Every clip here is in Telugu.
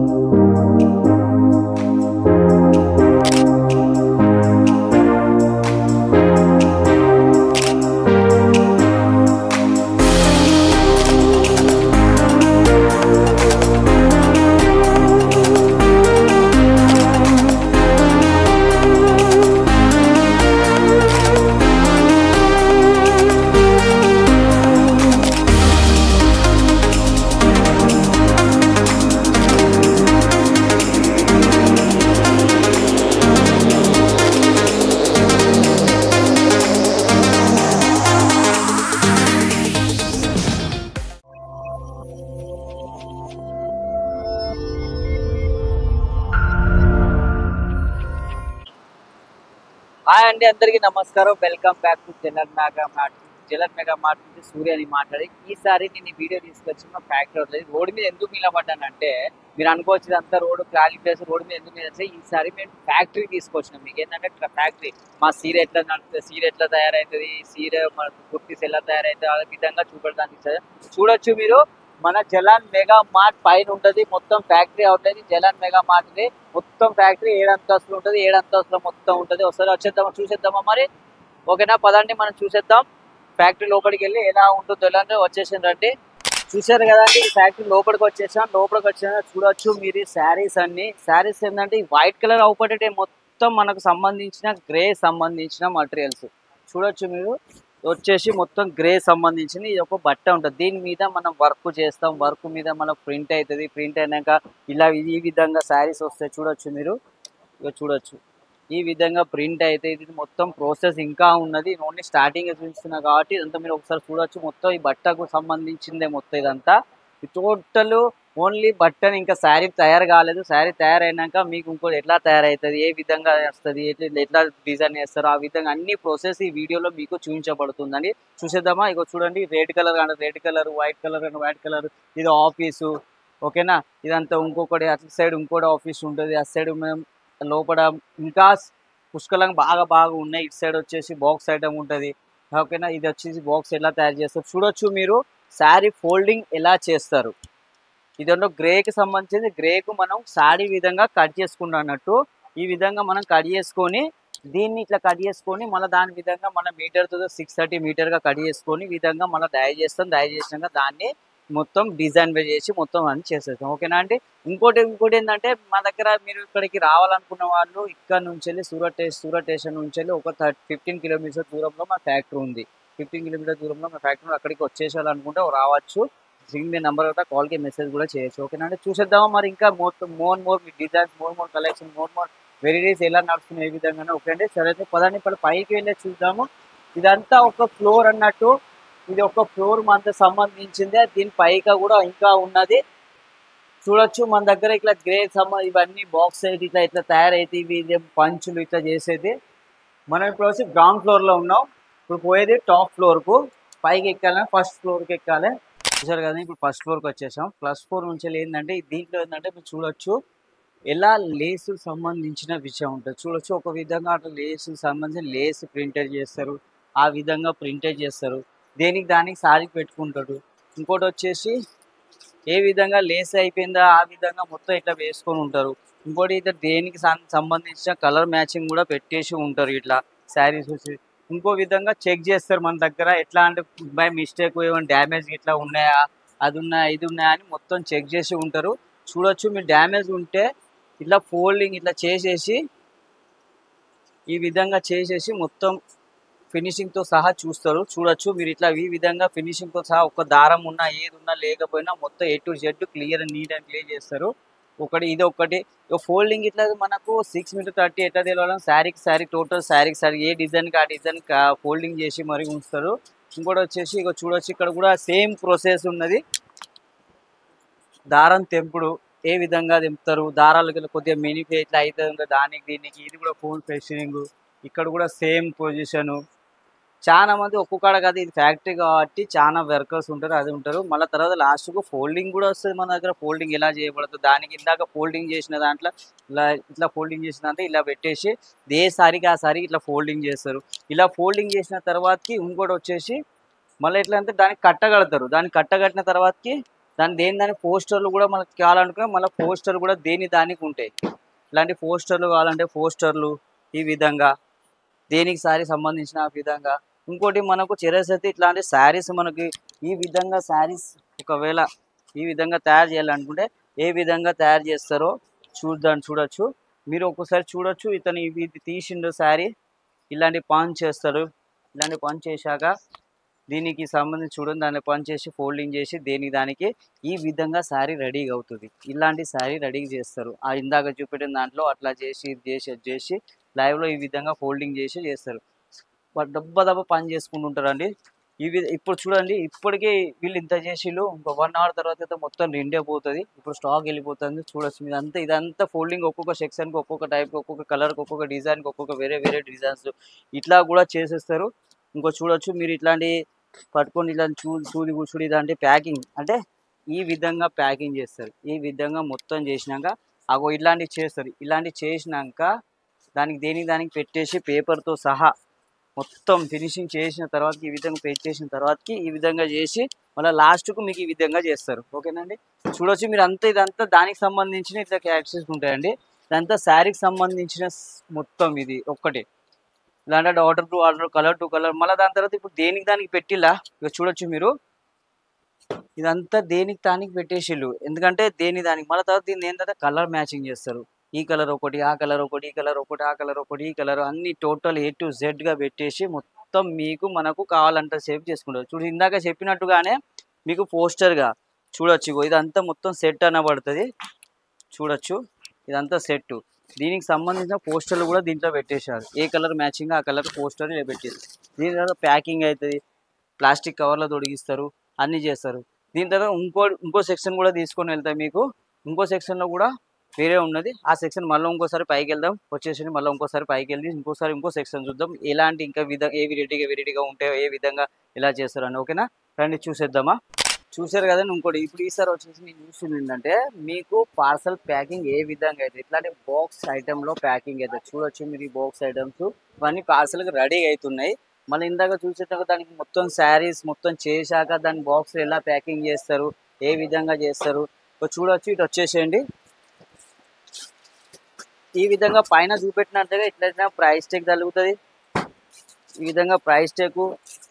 హాయ్ అండి, అందరికీ నమస్కారం. Welcome back to జలన్ mega mart నుంచి సూర్య అని మాట్లాడి. ఈసారి నేను ఈ వీడియో తీసుకొచ్చిన ఫ్యాక్టరీ రోడ్డు మీద ఎందుకు నిలబడ్డానంటే, మీరు అనుకోవచ్చు ఇదంతా రోడ్డు ఖాళీ ప్లేస్, రోడ్డు మీద ఎందుకు నిలబడి, ఈసారి మేము ఫ్యాక్టరీ తీసుకొచ్చినాం. మీకు ఏంటంటే ఫ్యాక్టరీ మా సీర ఎట్లా నడుస్తుంది, సీర ఎట్లా తయారవుతుంది, సీర మన కుర్తీస్ ఎలా తయారవుతుంది, ఆ విధంగా చూపెడతాను. చూడొచ్చు మీరు. మన జలాన్ మెగా మార్ట్ పైన ఉంటుంది, మొత్తం ఫ్యాక్టరీ అవుతుంది. జలాన్ మెగా మార్ట్ మొత్తం ఫ్యాక్టరీ 7 అంతస్తులు ఉంటుంది. 7 అంతస్తులు మొత్తం ఉంటుంది. ఒకసారి వచ్చేద్దామా, చూసేద్దామా మరి? ఓకేనా, పదండి మనం చూసేద్దాం. ఫ్యాక్టరీ లోపలికి వెళ్ళి ఎలా ఉంటుందో ఎలా వచ్చేసింది రండి. చూసారు కదండి, ఈ ఫ్యాక్టరీ లోపలికి వచ్చేసాం. చూడొచ్చు మీరు శారీస్ అన్ని. శారీస్ ఏంటంటే వైట్ కలర్ అవుపడే మొత్తం మనకు సంబంధించిన గ్రే సంబంధించిన మటీరియల్స్ చూడొచ్చు మీరు. వచ్చేసి మొత్తం గ్రే సంబంధించిన ఇది ఒక బట్ట ఉంటుంది. దీని మీద మనం వర్క్ చేస్తాం. వర్క్ మీద మనం ప్రింట్ అవుతుంది. ప్రింట్ అయినాక ఇలా ఈ విధంగా శారీస్ వస్తాయి. చూడొచ్చు మీరు, ఇక చూడొచ్చు ఈ విధంగా ప్రింట్ అయితే ఇది మొత్తం ప్రాసెస్ ఇంకా ఉన్నది. ఓన్లీ స్టార్టింగ్ చూపిస్తున్నా కాబట్టి ఇదంతా మీరు ఒకసారి చూడొచ్చు. మొత్తం ఈ బట్టకు సంబంధించిందే మొత్తం ఇదంతా. టోటల్ ఓన్లీ బట్టని, ఇంకా శారీ తయారు కాలేదు. శారీ తయారైనాక మీకు ఇంకోటి ఎట్లా తయారవుతుంది, ఏ విధంగా వస్తుంది, ఎట్లా డిజైన్ చేస్తారు, ఆ విధంగా అన్ని ప్రాసెస్ ఈ వీడియోలో మీకు చూపించబడుతుందండి. చూసేద్దామా? ఇక చూడండి, రెడ్ కలర్ అంటే రెడ్ కలర్, వైట్ కలర్ అంటే వైట్ కలర్. ఇది ఆఫీసు. ఓకేనా, ఇదంతా ఇంకొకటి అటు సైడ్ ఇంకోటి ఆఫీస్ ఉంటుంది. అటు సైడ్ మేము లోపల ఇంకా పుష్కలంగా బాగా ఉన్నాయి. ఇటు సైడ్ వచ్చేసి బాక్స్ ఐటమ్ ఉంటుంది. ఓకేనా, ఇది వచ్చేసి బాక్స్ ఎలా తయారు చేస్తారు చూడొచ్చు మీరు. శారీ ఫోల్డింగ్ ఎలా చేస్తారు, ఇదంతా గ్రేకి సంబంధించింది. గ్రేకు మనం శారీ విధంగా కట్ చేసుకుంటాం అన్నట్టు. ఈ విధంగా మనం కట్ చేసుకొని దీన్ని ఇట్లా కట్ చేసుకొని మళ్ళీ దాని విధంగా మన మీటర్తో 630 మీటర్గా కట్ చేసుకొని ఈ విధంగా మళ్ళీ డై చేస్తాం. డై చేసినాక దాన్ని మొత్తం డిజైన్ చేసి మొత్తం అన్ని చేసేస్తాం. ఓకేనా అండి. ఇంకోటి ఏంటంటే మా దగ్గర మీరు ఇక్కడికి రావాలనుకున్న వాళ్ళు ఇక్కడ నుంచి వెళ్ళి సూరత్ స్టేషన్ నుంచి వెళ్ళి ఒక 15 కిలోమీటర్స్ దూరంలో మా ఫ్యాక్టరీ ఉంది. 15 కిలోమీటర్ దూరంలో మా ఫ్యాక్టరీ, అక్కడికి వచ్చేసేయాలనుకుంటే రావచ్చు. మీ నెంబర్ అవుతా కాల్కి మెసేజ్ కూడా చేయొచ్చు. ఓకేనా అండి. చూసేద్దామా మరి ఇంకా మోర్ మీ designs, more collection, more varieties ఎలా నడుస్తున్నాయి ఏ విధంగా. ఓకే అండి, సరే అయితే పదాన్ని ఇప్పుడు పైకి వెళ్ళి చూద్దాము. ఇదంతా ఒక ఫ్లోర్ అన్నట్టు. ఇది ఒక ఫ్లోర్ మనకు సంబంధించిందే. దీని పైగా కూడా ఇంకా ఉన్నది. చూడొచ్చు మన దగ్గర ఇట్లా గ్రే ఇవన్నీ బాక్స్ అయితే ఇట్లా తయారైతే ఇవి పంచులు ఇట్లా చేసేది. మనం ఇప్పుడు వచ్చి గ్రౌండ్ ఫ్లోర్లో ఉన్నాం. ఇప్పుడు పోయేది టాప్ ఫ్లోర్కు. పైకి ఎక్కాలని ఫస్ట్ ఫ్లోర్కి ఎక్కాలి. చూసారు కదా, ఇప్పుడు ఫస్ట్ ఫ్లోర్కి వచ్చేసాం. ఫస్ట్ ఫ్లోర్ నుంచి ఏంటంటే దీంట్లో ఏంటంటే మీరు చూడొచ్చు ఎలా లేసు సంబంధించిన విషయం ఉంటుంది. చూడొచ్చు ఒక విధంగా అట్లా లేసు సంబంధించిన లేస్ ప్రింటెడ్ చేస్తారు. ఆ విధంగా ప్రింటెడ్ చేస్తారు. దానికి సారీకి పెట్టుకుంటాడు. ఇంకోటి వచ్చేసి ఏ విధంగా లేస్ అయిపోయిందో ఆ విధంగా మొత్తం ఇట్లా వేసుకొని ఉంటారు. ఇంకోటి ఇట్లా దేనికి సంబంధించిన కలర్ మ్యాచింగ్ కూడా పెట్టేసి ఉంటారు. ఇట్లా శారీస్ వచ్చి ఇంకో విధంగా చెక్ చేస్తారు మన దగ్గర. ఎట్లా అంటే బై మిస్టేక్ ఏమైనా డ్యామేజ్ ఇట్లా ఉన్నాయా, అది ఉన్నాయా, ఇది ఉన్నాయా అని మొత్తం చెక్ చేసి ఉంటారు. చూడొచ్చు మీరు డ్యామేజ్ ఉంటే ఇట్లా ఫోల్డింగ్ ఇట్లా చేసేసి ఈ విధంగా చేసేసి మొత్తం ఫినిషింగ్తో సహా చూస్తారు. చూడొచ్చు మీరు ఇట్లా ఈ విధంగా ఫినిషింగ్తో సహా ఒక దారం ఉన్నా ఏది ఉన్నా లేకపోయినా మొత్తం A to Z clear neat and clear చేస్తారు. ఇది ఒకటి ఫోల్డింగ్ ఇట్లా మనకు 6 మీటర్ 30 ఎట్లా తెలియాలి, శారీ టోటల్ శారీ ఏ డిజైన్కి ఆ డిజైన్ ఫోల్డింగ్ చేసి మరి ఉంచుతారు. ఇంకోటి వచ్చేసి ఇక చూడొచ్చు ఇక్కడ కూడా సేమ్ ప్రాసెస్ ఉన్నది. దారం తెంపుడు ఏ విధంగా తెంపుతారు, దారాలు కొద్దిగా మినిఫై ఇట్లా అవుతుంది దానికి దీనికి. ఇది కూడా ఫోన్ ఫెషనింగ్. ఇక్కడ కూడా సేమ్ పొజిషను. చాలా మంది ఒక్కొక్కడ కదా, ఇది ఫ్యాక్టరీ కాబట్టి చాలా వర్కర్స్ ఉంటారు, అది ఉంటారు. మళ్ళీ తర్వాత లాస్ట్కు ఫోల్డింగ్ కూడా వస్తుంది మన దగ్గర. ఫోల్డింగ్ ఎలా చేయబడుతుంది దానికి ఇందాక ఫోల్డింగ్ చేసిన దాంట్లో ఇట్లా ఫోల్డింగ్ చేసిన దాంట్లో ఇలా పెట్టేసి ఏ సారికి ఆ సారికి ఇట్లా ఫోల్డింగ్ చేస్తారు. ఇలా ఫోల్డింగ్ చేసిన తర్వాతకి ఇంకోటి వచ్చేసి మళ్ళీ ఎట్లా అంటే దానికి కట్టగడతారు. దానికి కట్టగట్టిన తర్వాతకి దాని పోస్టర్లు కూడా మనకి కావాలనుకున్నా మళ్ళీ పోస్టర్ కూడా దేని దానికి ఉంటాయి. ఇలాంటి పోస్టర్లు కావాలంటే పోస్టర్లు ఈ విధంగా దేనికి శారీ సంబంధించిన ఆ విధంగా. ఇంకోటి మనకు చెరసైతే ఇట్లాంటి శారీస్ మనకి ఈ విధంగా శారీస్ ఒకవేళ ఈ విధంగా తయారు చేయాలనుకుంటే ఏ విధంగా తయారు చేస్తారో చూడొచ్చు. మీరు ఒక్కసారి చూడొచ్చు. ఇతను ఇది తీసిండు శారీ ఇలాంటి పంచ్ చేస్తారు. ఇలాంటి పంచ్ చేశాక దీనికి సంబంధించి చూడండి దాన్ని పంచ్ చేసి ఫోల్డింగ్ చేసి దేనికి దానికి ఈ విధంగా శారీ రెడీగా అవుతుంది. ఇలాంటి శారీ రెడీ చేస్తారు. ఆ ఇందాక చూపెట్టిన దాంట్లో అట్లా చేసి ఇది చేసి అది చేసి లైవ్లో ఈ విధంగా ఫోల్డింగ్ చేసి చేస్తారు. దెబ్బ పని చేసుకుంటుంటారండి. ఇప్పుడు చూడండి ఇప్పటికే వీళ్ళు ఇంత చేసిళ్ళు ఇంకో 1 అవర్ తర్వాత అయితే మొత్తం నిండే పోతుంది. ఇప్పుడు స్టాక్ వెళ్ళిపోతుంది చూడొచ్చు. ఇదంతా ఫోల్డింగ్ ఒక్కొక్క సెక్షన్కి ఒక్కొక్క టైప్కి ఒక్కొక్క కలర్కి ఒక్కొక్క డిజైన్కి ఒక్కొక్క వేరే డిజైన్స్ ఇట్లా కూడా చేసేస్తారు. ఇంకో చూడొచ్చు మీరు ఇట్లాంటి పట్టుకొని ఇలాంటి సూది కూర్చుడి ఇలాంటి ప్యాకింగ్ అంటే ఈ విధంగా ప్యాకింగ్ చేస్తారు. ఈ విధంగా మొత్తం చేసినాక అగో ఇలాంటివి చేస్తారు. ఇలాంటివి చేసినాక దేనికి దానికి పెట్టేసి పేపర్తో సహా మొత్తం ఫినిషింగ్ చేసిన తర్వాత ఈ విధంగా పెట్టేసిన తర్వాతకి ఈ విధంగా చేసి మళ్ళీ లాస్ట్కు మీకు ఈ విధంగా చేస్తారు. ఓకేనండి. చూడొచ్చు మీరు ఇదంతా దానికి సంబంధించిన ఇట్లా క్యారెక్టర్స్ ఉంటాయండి. ఇదంతా శారీకి సంబంధించిన మొత్తం ఇది ఒక్కటే. ఇలాంటి order to order colour to colour మళ్ళీ దాని తర్వాత ఇప్పుడు దేనికి దానికి పెట్టిలా ఇక చూడొచ్చు మీరు. ఇదంతా దేనికి దానికి పెట్టేసిళ్ళు ఎందుకంటే దానికి మళ్ళీ తర్వాత దీన్ని ఏంటంటే కలర్ మ్యాచింగ్ చేస్తారు. ఈ కలర్ ఒకటి ఆ కలర్ ఒకటి ఈ కలర్ ఒకటి ఆ కలర్ ఒకటి ఈ కలర్ అన్ని టోటల్ A to Z గా పెట్టేసి మొత్తం మనకు కావాలంటే సేవ్ చేసుకుంటారు. చూడు ఇందాక చెప్పినట్టుగానే మీకు పోస్టర్గా చూడొచ్చు. ఇదంతా మొత్తం సెట్ అనబడుతుంది. చూడొచ్చు ఇదంతా సెట్. దీనికి సంబంధించిన పోస్టర్లు కూడా దీంట్లో పెట్టేశారు. ఏ కలర్ మ్యాచింగ్ ఆ కలర్ పోస్టర్ పెట్టేసి దీని తర్వాత ప్యాకింగ్ అవుతుంది. ప్లాస్టిక్ కవర్లో తొడిగిస్తారు. అన్నీ చేస్తారు. దీని తర్వాత ఇంకో సెక్షన్ కూడా తీసుకొని వెళ్తాయి. మీకు ఇంకో సెక్షన్లో కూడా వేరే ఉన్నది. ఆ సెక్షన్ మళ్ళీ ఇంకోసారి పైకి వెళ్దాం. వచ్చేసి మళ్ళీ ఇంకోసారి పైకి వెళ్ళి ఇంకో సెక్షన్ చూద్దాం. ఎలాంటి ఇంకా ఏవి వెరైటీగా ఉంటాయో ఏ విధంగా ఎలా చేస్తారని. ఓకేనా రండి చూసేద్దామా. చూసారు కదండి. ఇంకోటి ఇప్పుడు ఈసారి వచ్చేసి నేను చూసింది ఏంటంటే మీకు పార్సల్ ప్యాకింగ్ ఏ విధంగా అయితే ఇట్లాంటి బాక్స్ ఐటెంలో ప్యాకింగ్ అయితే చూడొచ్చు. మీరు ఈ బాక్స్ ఐటమ్స్ ఇవన్నీ పార్సల్కి రెడీ అవుతున్నాయి. మళ్ళీ ఇందాక చూసేటప్పుడు దానికి మొత్తం శారీస్ మొత్తం చేశాక దాని బాక్స్ ఎలా ప్యాకింగ్ చేస్తారు ఏ విధంగా చేస్తారు చూడొచ్చు. ఇటు వచ్చేసేయండి. ఈ విధంగా పైన చూపెట్టినట్టుగా ఇట్లయితే ప్రైస్ ట్యాగ్ తగులుతుంది. ఈ విధంగా ప్రైస్ ట్యాగ్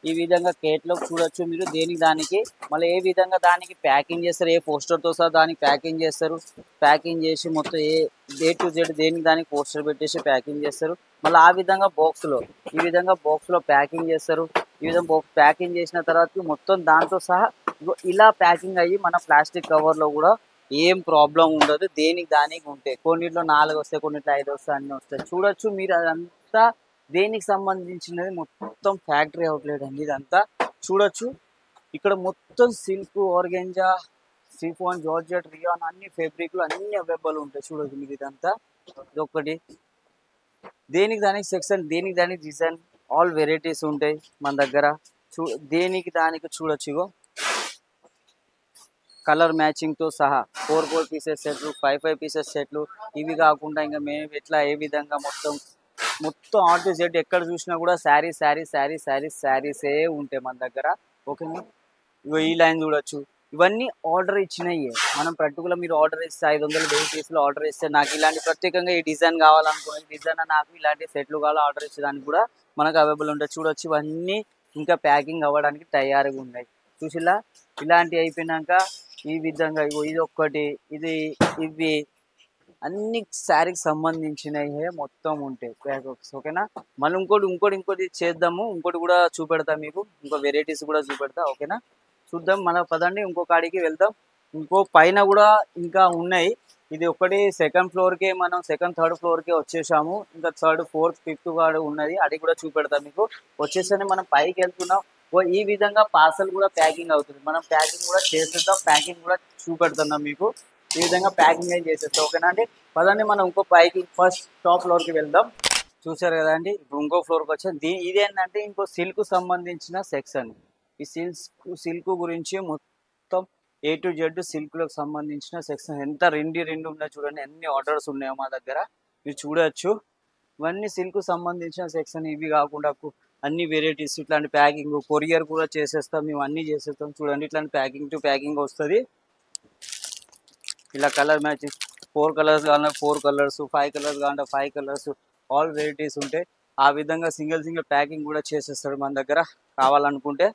ఈ విధంగా కేట్లో చూడొచ్చు. మీరు దేనికి దానికి మళ్ళీ ఏ విధంగా దానికి ప్యాకింగ్ చేస్తారు. ఏ పోస్టర్తో సహా దానికి ప్యాకింగ్ చేస్తారు. ప్యాకింగ్ చేసి మొత్తం A to Z దేనికి దానికి పోస్టర్ పెట్టేసి ప్యాకింగ్ చేస్తారు. మళ్ళీ ఆ విధంగా ఈ విధంగా బాక్స్లో ప్యాకింగ్ చేస్తారు. ఈ విధంగా ప్యాకింగ్ చేసిన తర్వాత మొత్తం దాంతో సహా ఇలా ప్యాకింగ్ అయ్యి మన ప్లాస్టిక్ కవర్లో కూడా ఏం ప్రాబ్లం ఉండదు. దేనికి దానికి ఉంటాయి. కొన్నిట్లో 4 వస్తాయి, కొన్నిట్లో 5 వస్తాయి, అన్నీ వస్తాయి. చూడొచ్చు మీరు అదంతా దేనికి సంబంధించినది మొత్తం ఫ్యాక్టరీ అవుట్లెట్ అండి. ఇదంతా చూడొచ్చు. ఇక్కడ మొత్తం silk organza chiffon georgette rayon అన్ని ఫ్యాబ్రిక్లు అన్ని అవైలబుల్ ఉంటాయి. చూడొచ్చు మీరు ఇదంతా ఇదొక్కటి దేనికి దానికి సెక్షన్ దేనికి దానికి డిజైన్ ఆల్ వెరైటీస్ ఉంటాయి మన దగ్గర. దేనికి దానికి చూడొచ్చు. ఇగో కలర్ మ్యాచింగ్తో సహా 4 పీసెస్ సెట్లు 5 పీసెస్ సెట్లు ఇవి కాకుండా ఇంకా మేము ఎట్లా ఏ విధంగా మొత్తం A to Z ఎక్కడ చూసినా కూడా శారీసే ఉంటాయి మన దగ్గర. ఓకేనా. ఇగో ఈ లైన్ చూడొచ్చు. ఇవన్నీ ఆర్డర్ ఇచ్చినవి. మనం పర్టికులర్ మీరు ఆర్డర్ ఇస్తే 500 1000 పీసులు ఆర్డర్ ఇస్తే నాకు ఇలాంటి ప్రత్యేకంగా ఈ డిజైన్ కావాలనుకునే డిజైన్ నాకు ఇలాంటి సెట్లు కావాలి ఆర్డర్ ఇచ్చేదానికి కూడా మనకు అవైలబుల్ ఉంటాయి. చూడొచ్చు ఇవన్నీ ఇంకా ప్యాకింగ్ అవ్వడానికి తయారుగా ఉన్నాయి. చూసిలా ఇలాంటివి అయిపోయినాక ఈ విధంగా ఇది ఒక్కటి ఇవి అన్ని శారీకి సంబంధించినవి మొత్తం ఉంటాయి ప్యాకెట్స్. ఓకేనా. మళ్ళీ ఇంకోటి చేద్దాము. ఇంకోటి కూడా చూపెడతా మీకు. ఇంకో వెరైటీస్ కూడా చూపెడతా. ఓకేనా. చూద్దాం. మన పదండి ఇంకో కాడికి వెళ్దాం. ఇంకో పైన కూడా ఇంకా ఉన్నాయి. ఇది ఒకటి సెకండ్ ఫ్లోర్కి మనం థర్డ్ ఫ్లోర్కి వచ్చేసాము. ఇంకా థర్డ్ ఫోర్త్ ఫిఫ్త్ కూడా ఉన్నది. అది కూడా చూపెడతాం మీకు. వచ్చేసరికి మనం పైకి వెళ్తున్నాం. ఈ విధంగా పార్సల్ కూడా ప్యాకింగ్ అవుతుంది. మనం ప్యాకింగ్ కూడా చేసేద్దాం. ప్యాకింగ్ కూడా చూపెడుతున్నాం మీకు. ఈ విధంగా ప్యాకింగ్ ఏం చేసేస్తాం. ఓకేనా అండి. పదండి మనం ఇంకో పైకి ఫస్ట్ టాప్ ఫ్లోర్కి వెళ్దాం. చూసారు కదా అండి. ఇప్పుడు ఇంకో ఫ్లోర్కి వచ్చాం. ఇదేంటంటే ఇంకో సిల్క్ సంబంధించిన సెక్షన్. ఈ సిల్క్ గురించి మొత్తం A to Z సిల్క్లకు సంబంధించిన సెక్షన్ ఎంత రెండు ఉన్నాయి చూడండి. ఎన్ని ఆర్డర్స్ ఉన్నాయో మా దగ్గర మీరు చూడొచ్చు. ఇవన్నీ సిల్క్ సంబంధించిన సెక్షన్. ఇవి కాకుండా అన్ని వెరైటీస్ ఇట్లాంటి ప్యాకింగ్ కొరియర్ కూడా చేసేస్తాం. మేము అన్నీ చేసేస్తాం. చూడండి ఇట్లాంటి ప్యాకింగ్ టు ప్యాకింగ్ వస్తుంది. ఇలా కలర్ మ్యాచింగ్ 4 కలర్స్ కావాలన్నా 4 కలర్స్, 5 కలర్స్ కావాలంటే 5 కలర్స్, ఆల్ వెరైటీస్ ఉంటాయి. ఆ విధంగా సింగిల్ ప్యాకింగ్ కూడా చేసేస్తాడు మన దగ్గర. కావాలనుకుంటే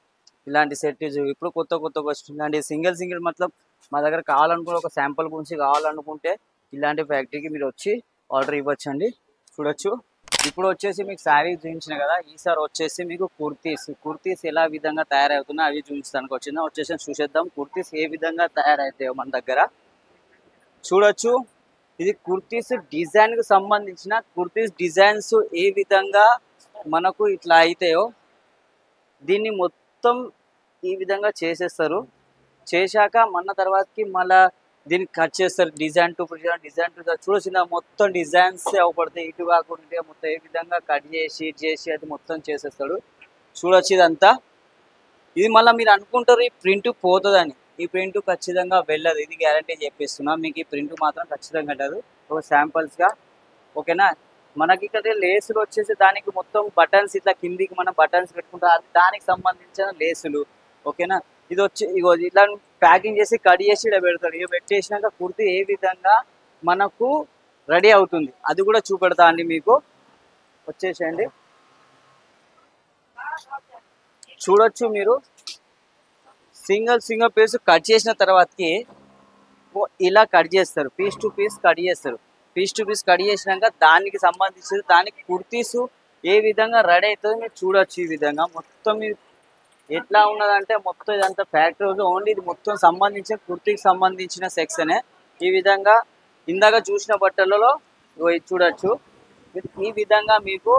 ఇలాంటి సెట్ ఇప్పుడు కొత్తగా వస్తుంది. ఇలాంటి సింగిల్ మతలబ్ మా దగ్గర కావాలనుకుంటే ఒక శాంపుల్ గురించి కావాలనుకుంటే ఇలాంటి ఫ్యాక్టరీకి మీరు వచ్చి ఆర్డర్ ఇవ్వచ్చండి. చూడొచ్చు. ఇప్పుడు వచ్చేసి మీకు శారీస్ చూపించిన కదా, ఈసారి వచ్చేసి మీకు కుర్తీస్ ఎలా విధంగా తయారవుతున్నాయో అవి చూపించడానికి వచ్చేసి చూసేద్దాం. కుర్తీస్ ఏ విధంగా తయారవుతాయో మన దగ్గర చూడొచ్చు. ఇది కుర్తీస్ డిజైన్ కు సంబంధించిన కుర్తీస్ డిజైన్స్ ఏ విధంగా మనకు ఇట్లా అయితాయో దీన్ని మొత్తం ఈ విధంగా చేసేస్తారు. చేశాక మన తర్వాతకి మళ్ళా దీన్ని కట్ చేస్తారు. డిజైన్ టు చూడొచ్చిన మొత్తం డిజైన్స్ అవపడతాయి. ఇటు కాకుండా మొత్తం ఏ విధంగా కట్ చేసి అది మొత్తం చేసేస్తాడు. చూడొచ్చు ఇదంతా. ఇది మళ్ళీ మీరు అనుకుంటారు ఈ ప్రింట్ పోతుందని. ఈ ప్రింట్ ఖచ్చితంగా వెళ్ళదు. ఇది గ్యారంటీ చెప్పిస్తున్నా. మీకు ఈ ప్రింట్ మాత్రం ఖచ్చితంగా వెళ్ళదు. ఒక శాంపుల్స్గా ఓకేనా. మనకి ఇక్కడ లేసులు వచ్చేసి దానికి మొత్తం బటన్స్ ఇట్లా కిందికి మనం బటన్స్ పెట్టుకుంటాం. అది దానికి సంబంధించిన లేసులు ఓకేనా. ఇది వచ్చి ఇగో ఇట్లా ప్యాకింగ్ చేసి కట్ చేసి ఇక్కడ పెడతాడు. ఇక పెట్టేసినాక కుర్తి ఏ విధంగా మనకు రెడీ అవుతుంది అది కూడా చూపెడతా అండి మీకు. వచ్చేసేయండి. చూడొచ్చు మీరు. సింగిల్ పీస్ కట్ చేసిన తర్వాతకి ఇలా కట్ చేస్తారు. పీస్ టు పీస్ కట్ చేస్తారు. పీస్ టు పీస్ కట్ చేసినాక దానికి సంబంధించి దానికి కుర్తీస్ ఏ విధంగా రెడీ అవుతుందో మీరు చూడొచ్చు. ఈ విధంగా మొత్తం ఎట్లా ఉన్నదంటే మొత్తం ఇదంతా ఫ్యాక్టరీ ఓన్లీ ఇది మొత్తం సంబంధించిన కుర్తీకి సంబంధించిన సెక్షనే. ఈ విధంగా ఇందాక చూసిన బట్టలలో చూడొచ్చు. ఈ విధంగా మీకు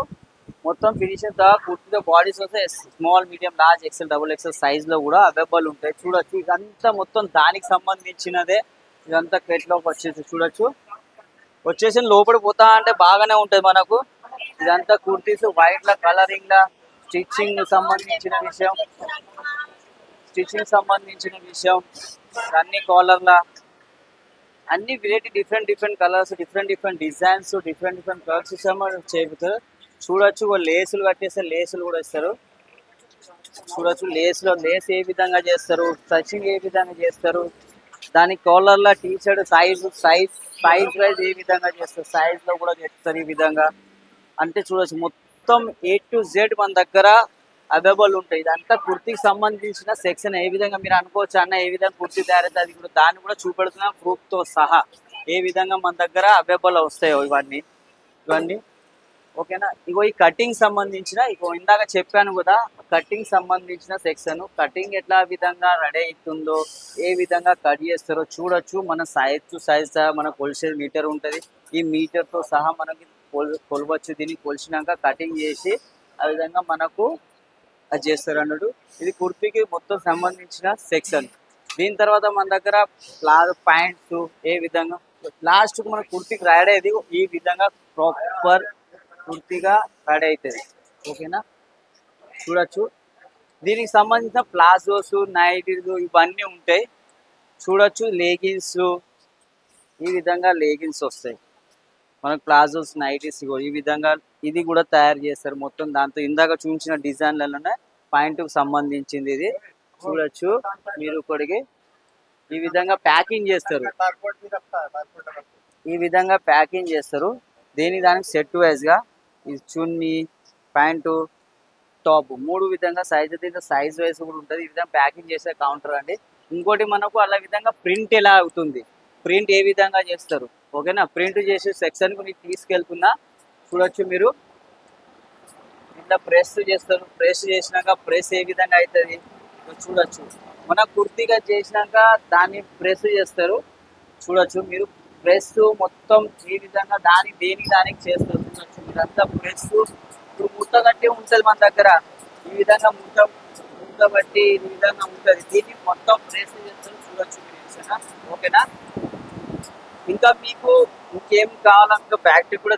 మొత్తం ఫినిషింగ్ కుర్తీతో బాడీస్ వస్తే small, medium, large, XL, double XL సైజ్లో కూడా అవైలబుల్ ఉంటాయి. చూడొచ్చు. ఇదంతా మొత్తం దానికి సంబంధించినదే. ఇదంతా క్రెట్లోకి వచ్చేసి వచ్చేసి లోపల పోతా అంటే బాగానే ఉంటుంది మనకు. ఇదంతా కుర్తీస్ వైట్ల కలరింగ్లా స్టిచ్చింగ్ సంబంధించిన విషయం అన్ని కాలర్ల అన్ని variety different colours, different designs, different colours చేపుతారు. చూడొచ్చు. లేసులు కట్టేస్తే లేసులు కూడా ఇస్తారు. చూడొచ్చు. లేస్ ఏ విధంగా చేస్తారు, స్టిచ్చింగ్ ఏ విధంగా చేస్తారు, దాని కాలర్ల టీషర్ట్ సైజ్ వైజ్ ఏ విధంగా చేస్తారు, సైజ్లో కూడా చేస్తారు. ఈ విధంగా అంటే చూడొచ్చు. మొత్తం A to Z మన దగ్గర అవైలబుల్ ఉంటాయి. ఇదంతా కుర్తీకి సంబంధించిన సెక్షన్. ఏ విధంగా మీరు అనుకోవచ్చు అన్న ఏ విధంగా కుర్తీ తయారైతే అది కూడా దాన్ని కూడా చూపెడుతున్నా ప్రూఫ్తో సహా ఏ విధంగా మన దగ్గర అవైలబుల్ వస్తాయో ఇవన్నీ ఓకేనా. ఇగో ఈ కటింగ్ సంబంధించిన ఇందాక చెప్పాను కదా, కటింగ్ సంబంధించిన సెక్షన్. కటింగ్ ఎట్లా విధంగా రెడీ అవుతుందో ఏ విధంగా కట్ చేస్తారో చూడొచ్చు. మన సైజ్ మన కొలిసే మీటర్ ఉంటుంది. ఈ మీటర్తో సహా మనకి కొలవచ్చు. దీన్ని కొలిచినాక కటింగ్ చేసి ఆ విధంగా మనకు అది చేస్తారు అన్నట్టు. ఇది కుర్తీకి మొత్తం సంబంధించిన సెక్షన్. దీని తర్వాత మన దగ్గర ప్యాంట్స్ ఏ విధంగా లాస్ట్కు మన కుర్తీకి రెడీ అయ్యేది ఈ విధంగా ప్రాపర్ కుర్తీగా రెడీ అవుతుంది ఓకేనా. చూడొచ్చు. దీనికి సంబంధించిన ప్లాజోస్, నైటీస్ ఇవన్నీ ఉంటాయి. చూడొచ్చు. లెగిన్స్ ఈ విధంగా లెగిన్స్ వస్తాయి మనకు. ప్లాజోస్, నైటీస్ ఈ విధంగా ఇది కూడా తయారు చేస్తారు మొత్తం. దాంతో ఇందాక చూపించిన డిజైన్లలోనే పాయింట్కి సంబంధించింది ఇది. చూడొచ్చు మీరు ఇక్కడికి ఈ విధంగా ప్యాకింగ్ చేస్తారు. దానికి సెట్ వైజ్గా ఈ చున్నీ, ప్యాంటు, టాప్ 3 విధంగా సైజ్ వైజ్ కూడా ఉంటుంది. ఈ విధంగా ప్యాకింగ్ చేసే కౌంటర్ అండి. ఇంకోటి మనకు అలా విధంగా ప్రింట్ ఎలా అవుతుంది, ప్రింట్ ఏ విధంగా చేస్తారు ఓకేనా. ప్రింట్ చేసే సెక్షన్కు నేను తీసుకెళ్తున్నా. చూడొచ్చు మీరు. ఇట్లా ప్రెస్ చేస్తారు. ప్రెస్ చేసినాక ప్రెస్ ఏ విధంగా అవుతుంది చూడొచ్చు. మన కుర్తీగా చేసినాక దాన్ని ప్రెస్ చేస్తారు. చూడొచ్చు మీరు. ప్రెస్ మొత్తం ఈ విధంగా దానికి చేస్తారు. చూడొచ్చు. ఇదంతా ప్రెస్ ఇప్పుడు ముట్ట కట్టి ఉంటుంది మన దగ్గర. ఈ విధంగా ముట్ట బట్టి ఈ విధంగా ఉంటుంది. దీన్ని మొత్తం ప్రెస్ చేస్తారు. చూడొచ్చు మీరు ఓకేనా. ఇంకా మీకు ఇంకేం కావాలంటే ఫ్యాక్టరీ కూడా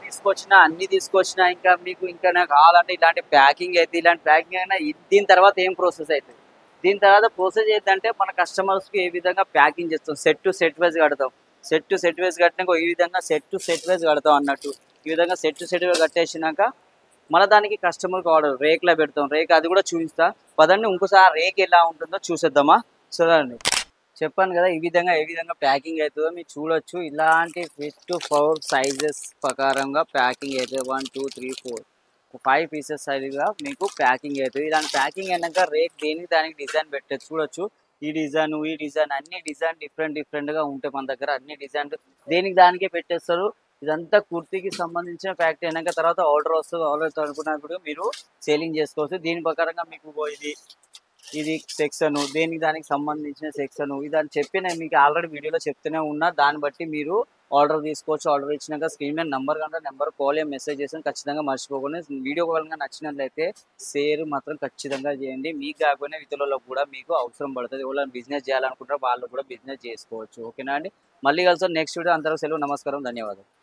అన్ని తీసుకొచ్చినా ఇంకా మీకు ఇంకా కావాలంటే ఇలాంటి ప్యాకింగ్ అయితే ఇలాంటి ప్యాకింగ్ అయినా దీని తర్వాత ఏం ప్రాసెస్ అవుతుంది. దీని తర్వాత ప్రాసెస్ ఏంటంటే మన కస్టమర్స్కి ఏ విధంగా ప్యాకింగ్ చేస్తాం. సెట్ టు సెట్ వైజ్ కడతాం. సెట్ టు సెట్ వైజ్ కట్టినాక ఈ విధంగా సెట్ టు సెట్ వైజ్ కడతాం అన్నట్టు. ఈ విధంగా సెట్ టు సెట్ వైజ్ కట్టేసినాక మళ్ళీ దానికి కస్టమర్కి ఆర్డర్ రేక్లో పెడతాం. రేక్ అది కూడా చూపిస్తా పదండి. ఇంకోసారి రేక్ ఎలా ఉంటుందో చూసేద్దామా. చూడండి. చెప్పాను కదా ఏ విధంగా ప్యాకింగ్ అవుతుందో మీరు చూడొచ్చు. ఇలాంటి 5 to 4 సైజెస్ ప్రకారంగా ప్యాకింగ్ అవుతుంది. 1 2 3 4 5 పీసెస్ సైజుగా మీకు ప్యాకింగ్ అవుతుంది. ఇలాంటి ప్యాకింగ్ అయినాక రేట్ దేనికి దానికి డిజైన్ పెట్టచ్చు చూడొచ్చు. ఈ డిజైన్ అన్ని డిజైన్ డిఫరెంట్గా ఉంటాయి మన దగ్గర. అన్ని డిజైన్ దేనికి దానికే పెట్టేస్తారు. ఇదంతా కుర్తీకి సంబంధించిన ఫ్యాక్టరీ అయినాక తర్వాత ఆర్డర్ వస్తుంది. ఆర్డర్ అనుకున్నప్పుడు మీరు సేలింగ్ చేసుకోవచ్చు. దీని ప్రకారంగా మీకు ఇది సెక్షన్ దేనికి దానికి సంబంధించిన సెక్షన్ ఇదని చెప్పి నేను మీకు ఆల్రెడీ వీడియోలో చెప్తూనే ఉన్నా. దాన్ని బట్టి మీరు ఆర్డర్ తీసుకోవచ్చు. ఆర్డర్ ఇచ్చినాక స్క్రీన్ మీద నెంబర్ కాల్ మెసేజ్ చేసి ఖచ్చితంగా మర్చిపోకుండా వీడియో కాల్గా నచ్చినట్లయితే షేర్ మాత్రం ఖచ్చితంగా చేయండి. మీకు కాకపోయినా ఇతరులకు కూడా మీకు అవసరం పడుతుంది. ఎవరైనా బిజినెస్ చేయాలనుకుంటారో వాళ్ళు కూడా బిజినెస్ చేసుకోవచ్చు. ఓకేనా అండి. మళ్ళీ కలిసి నెక్స్ట్ వీడియో. అందరూ సెలవు. నమస్కారం. ధన్యవాదాలు.